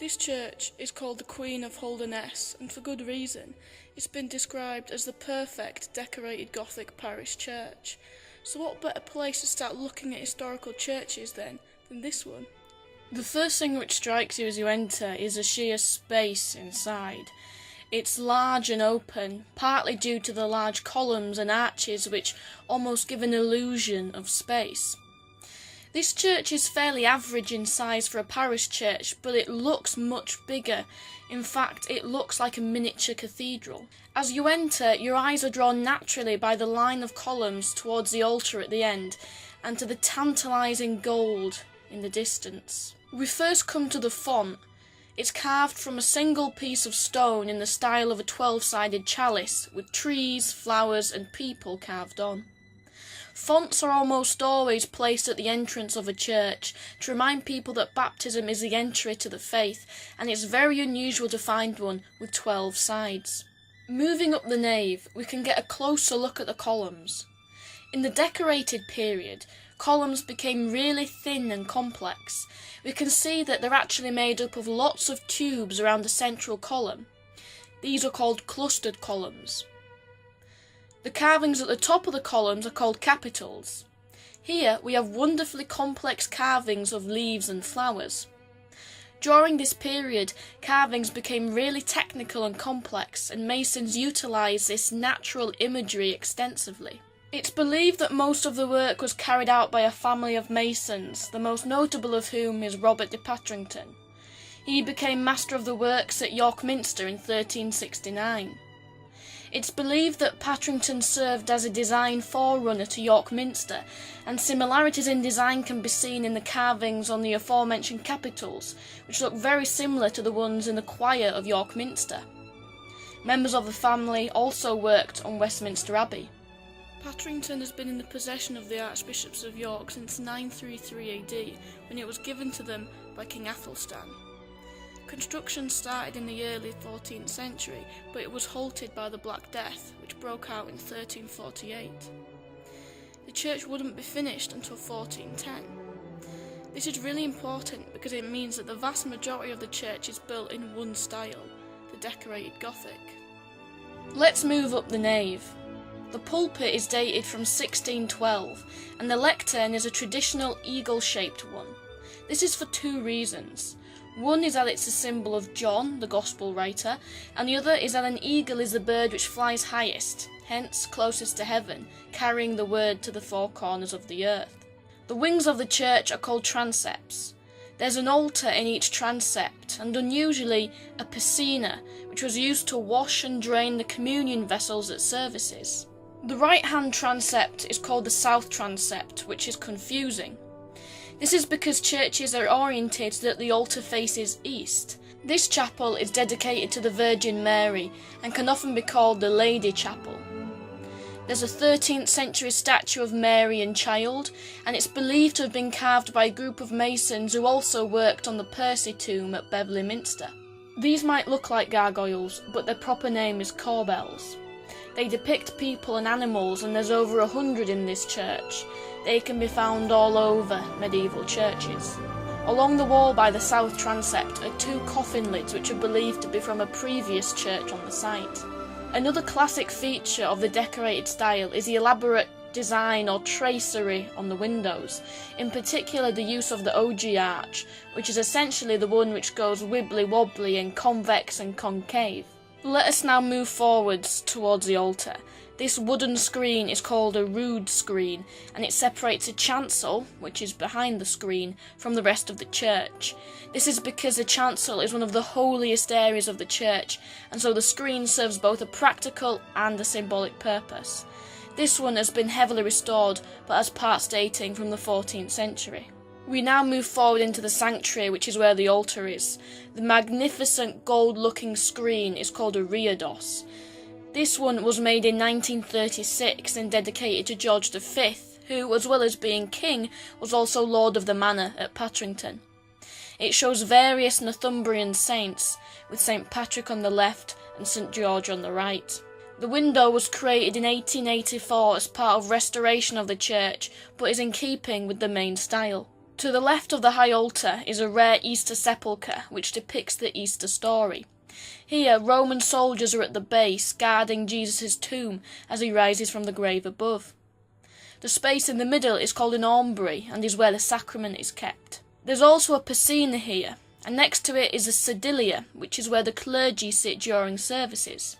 This church is called the Queen of Holderness, and for good reason. It's been described as the perfect decorated Gothic parish church. So what better place to start looking at historical churches then than this one? The first thing which strikes you as you enter is the sheer space inside. It's large and open, partly due to the large columns and arches which almost give an illusion of space. This church is fairly average in size for a parish church, but it looks much bigger. In fact, it looks like a miniature cathedral. As you enter, your eyes are drawn naturally by the line of columns towards the altar at the end, and to the tantalising gold in the distance. We first come to the font. It's carved from a single piece of stone in the style of a 12-sided chalice, with trees, flowers and people carved on. Fonts are almost always placed at the entrance of a church to remind people that baptism is the entry to the faith, and it's very unusual to find one with 12 sides. Moving up the nave, we can get a closer look at the columns. In the decorated period, columns became really thin and complex. We can see that they're actually made up of lots of tubes around the central column. These are called clustered columns. The carvings at the top of the columns are called capitals. Here we have wonderfully complex carvings of leaves and flowers. During this period, carvings became really technical and complex, and masons utilised this natural imagery extensively. It's believed that most of the work was carried out by a family of masons, the most notable of whom is Robert de Patrington. He became master of the works at York Minster in 1369. It's believed that Patrington served as a design forerunner to York Minster, and similarities in design can be seen in the carvings on the aforementioned capitals, which look very similar to the ones in the choir of York Minster. Members of the family also worked on Westminster Abbey. Patrington has been in the possession of the Archbishops of York since 933 AD, when it was given to them by King Athelstan. Construction started in the early 14th century, but it was halted by the Black Death, which broke out in 1348. The church wouldn't be finished until 1410. This is really important because it means that the vast majority of the church is built in one style, the decorated Gothic. Let's move up the nave. The pulpit is dated from 1612, and the lectern is a traditional eagle-shaped one. This is for two reasons. One is that it's a symbol of John, the Gospel writer, and the other is that an eagle is the bird which flies highest, hence closest to heaven, carrying the word to the four corners of the earth. The wings of the church are called transepts. There's an altar in each transept, and unusually a piscina, which was used to wash and drain the communion vessels at services. The right-hand transept is called the south transept, which is confusing. This is because churches are oriented so that the altar faces east. This chapel is dedicated to the Virgin Mary and can often be called the Lady Chapel. There's a 13th century statue of Mary and Child, and it's believed to have been carved by a group of masons who also worked on the Percy tomb at Beverley Minster. These might look like gargoyles, but their proper name is corbels. They depict people and animals, and there's over 100 in this church. They can be found all over medieval churches. Along the wall by the south transept are two coffin lids which are believed to be from a previous church on the site. Another classic feature of the decorated style is the elaborate design or tracery on the windows, in particular the use of the ogee arch, which is essentially the one which goes wibbly-wobbly and convex and concave. Let us now move forwards towards the altar. This wooden screen is called a rood screen, and it separates a chancel, which is behind the screen, from the rest of the church. This is because the chancel is one of the holiest areas of the church, and so the screen serves both a practical and a symbolic purpose. This one has been heavily restored, but has parts dating from the 14th century. We now move forward into the sanctuary, which is where the altar is. The magnificent gold-looking screen is called a reredos. This one was made in 1936 and dedicated to George V, who, as well as being king, was also lord of the manor at Patrington. It shows various Northumbrian saints, with St Patrick on the left and St George on the right. The window was created in 1884 as part of restoration of the church, but is in keeping with the main style. To the left of the high altar is a rare Easter sepulchre which depicts the Easter story. Here, Roman soldiers are at the base guarding Jesus' tomb as he rises from the grave above. The space in the middle is called an Armory and is where the sacrament is kept. There's also a piscina here, and next to it is a sedilia, which is where the clergy sit during services.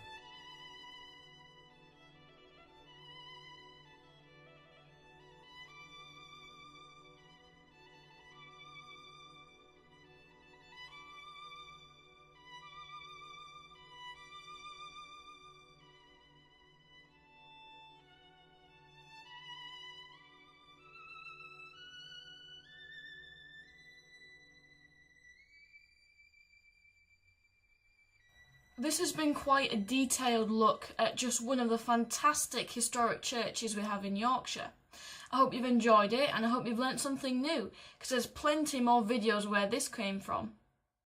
This has been quite a detailed look at just one of the fantastic historic churches we have in Yorkshire. I hope you've enjoyed it and I hope you've learnt something new, because there's plenty more videos where this came from.